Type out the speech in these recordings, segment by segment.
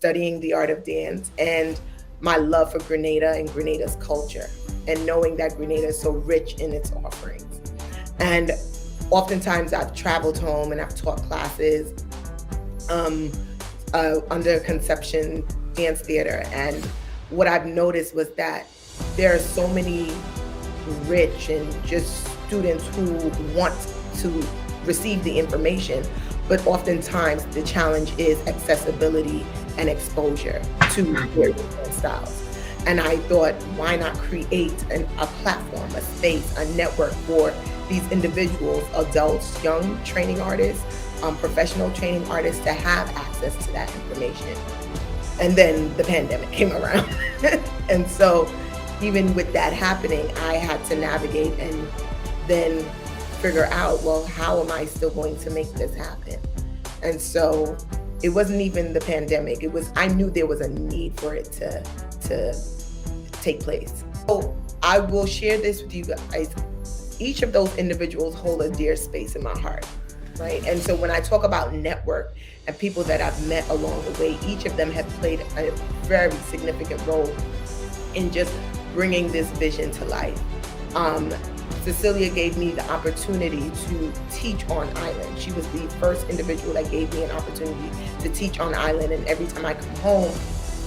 studying the art of dance and my love for Grenada and Grenada's culture, and knowing that Grenada is so rich in its offerings. And oftentimes I've traveled home and I've taught classes under Conception Dance Theater. And what I've noticed was that there are so many rich and just students who want to receive the information, but oftentimes the challenge is accessibility and exposure to different styles. And I thought, why not create a platform, a space, a network for these individuals, adults, young training artists, professional training artists, to have access to that information. And then the pandemic came around. And so even with that happening, I had to navigate and then figure out, well, how am I still going to make this happen? And so it wasn't even the pandemic. I knew there was a need for it to take place. So I will share this with you guys. Each of those individuals hold a dear space in my heart, right? And so when I talk about network and people that I've met along the way, each of them have played a very significant role in just bringing this vision to life. Cecilia gave me the opportunity to teach on island. She was the first individual that gave me an opportunity to teach on island. And every time I come home,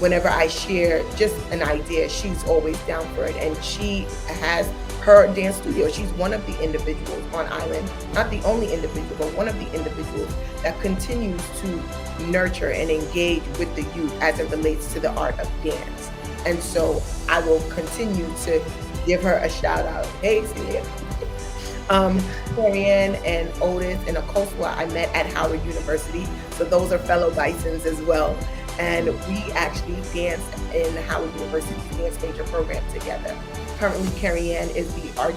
whenever I share just an idea, she's always down for it. And she has her dance studio. She's one of the individuals on island, not the only individual, but one of the individuals that continues to nurture and engage with the youth as it relates to the art of dance. And so I will continue to give her a shout out. Hey, Celia. Marianne and Otis and Akoswa, I met at Howard University. So those are fellow Bisons as well. And we actually danced in Howard University's dance major program together. Currently, Carrie Ann is the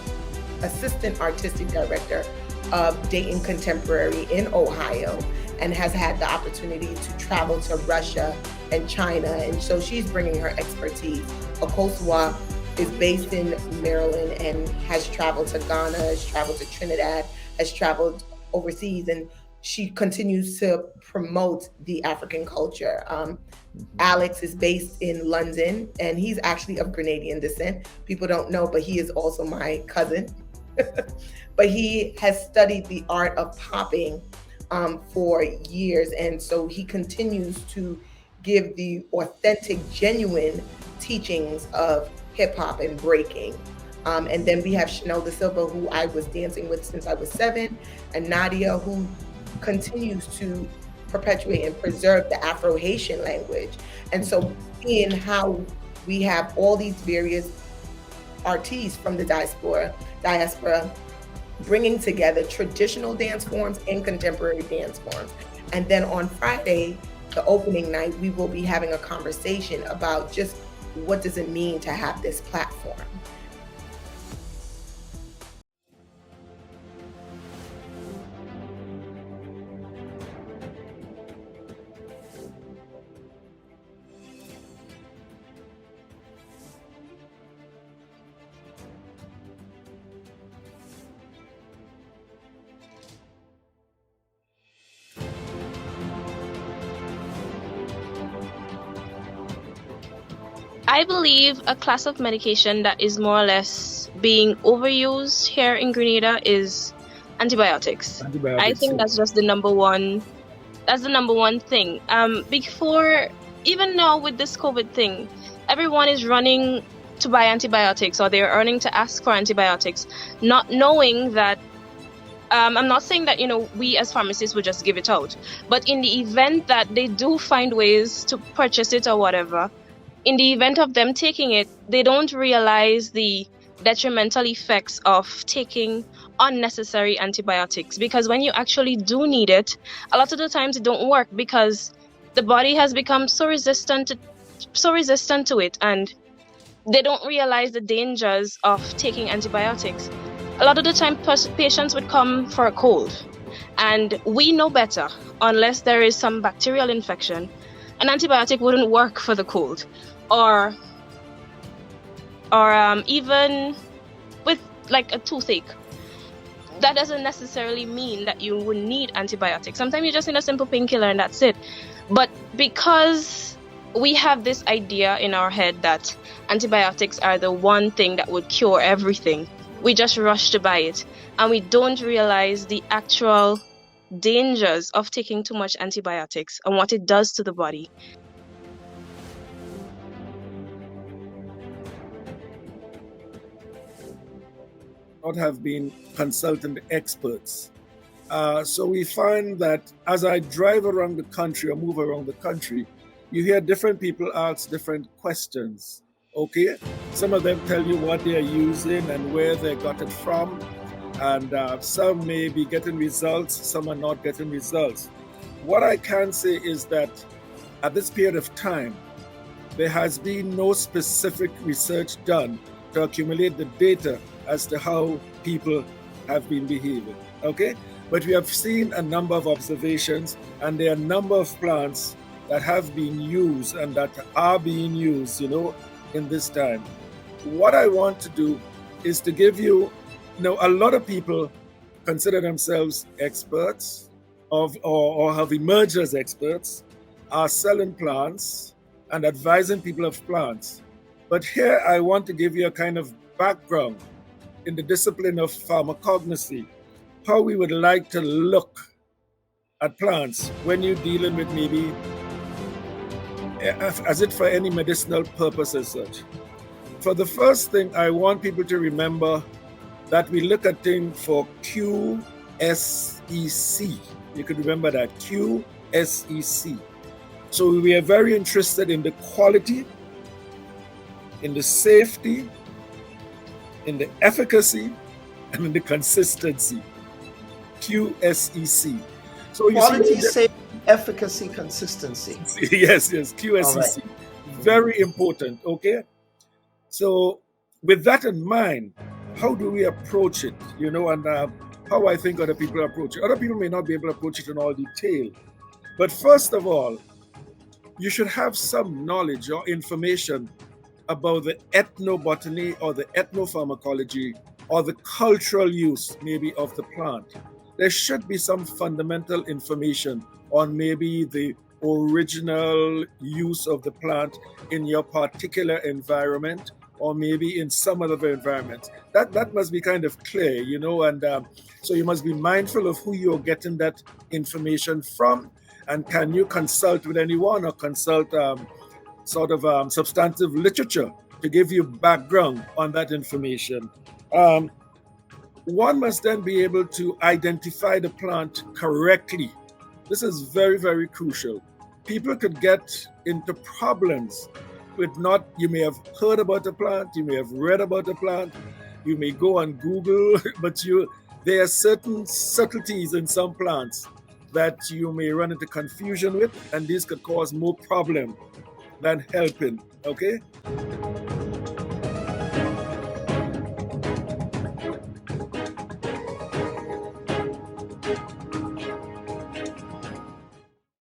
Assistant Artistic Director of Dayton Contemporary in Ohio, and has had the opportunity to travel to Russia and China. And so she's bringing her expertise. Akoswa is based in Maryland and has traveled to Ghana, has traveled to Trinidad, has traveled overseas, and she continues to promote the African culture. Alex is based in London, and he's actually of Grenadian descent. People don't know, but he is also my cousin. But he has studied the art of popping for years, and so he continues to give the authentic, genuine teachings of hip hop and breaking. And then we have Chanel Da Silva, who I was dancing with since I was 7, and Nadia, who continues to perpetuate and preserve the Afro-Haitian language. And so in how we have all these various artists from the diaspora bringing together traditional dance forms and contemporary dance forms. And then on Friday, the opening night, we will be having a conversation about just what does it mean to have this platform. I believe a class of medication that is more or less being overused here in Grenada is antibiotics. I think that's just the number one. That's the number one thing. Before, even now with this COVID thing, everyone is running to buy antibiotics, or they're running to ask for antibiotics, not knowing that. I'm not saying that we as pharmacists would just give it out, but in the event that they do find ways to purchase it or whatever. In the event of them taking it, they don't realize the detrimental effects of taking unnecessary antibiotics, because when you actually do need it, a lot of the times it don't work because the body has become so resistant to it, and they don't realize the dangers of taking antibiotics. A lot of the time patients would come for a cold, and we know better. Unless there is some bacterial infection, an antibiotic wouldn't work for the cold, or even with like a toothache. That doesn't necessarily mean that you would need antibiotics. Sometimes you just need a simple painkiller and that's it. But because we have this idea in our head that antibiotics are the one thing that would cure everything. We just rush to buy it, and we don't realize the actual dangers of taking too much antibiotics and what it does to the body. Not have been consulting the experts. So we find that as I drive around the country or move around the country, you hear different people ask different questions. Okay, some of them tell you what they are using and where they got it from, and some may be getting results, some are not getting results. What I can say is that at this period of time, there has been no specific research done to accumulate the data as to how people have been behaving. Okay, but we have seen a number of observations, and there are a number of plants that have been used and that are being used, in this time. What I want to do is to give you, a lot of people consider themselves experts or have emerged as experts, are selling plants and advising people of plants. But here I want to give you a kind of background in the discipline of pharmacognosy, how we would like to look at plants when you're dealing with maybe as it for any medicinal purpose as such. For the first thing, I want people to remember that we look at things for QSEC. You could remember that, QSEC. So we are very interested in the quality, in the safety, in the efficacy, and in the consistency. QSEC. So quality, safety, efficacy, consistency. Yes, QSEC. Right. Very important, okay? So with that in mind, how do we approach it, and how I think other people approach it. Other people may not be able to approach it in all detail. But first of all, you should have some knowledge or information about the ethnobotany or the ethnopharmacology or the cultural use maybe of the plant. There should be some fundamental information on maybe the original use of the plant in your particular environment or maybe in some other environment. That must be kind of clear, and so you must be mindful of who you're getting that information from, and can you consult with anyone or consult substantive literature to give you background on that information. One must then be able to identify the plant correctly. This is very, very crucial. People could get into problems with you may have heard about a plant, you may have read about a plant, you may go on Google, but there are certain subtleties in some plants that you may run into confusion with, and these could cause more problem than helping, okay?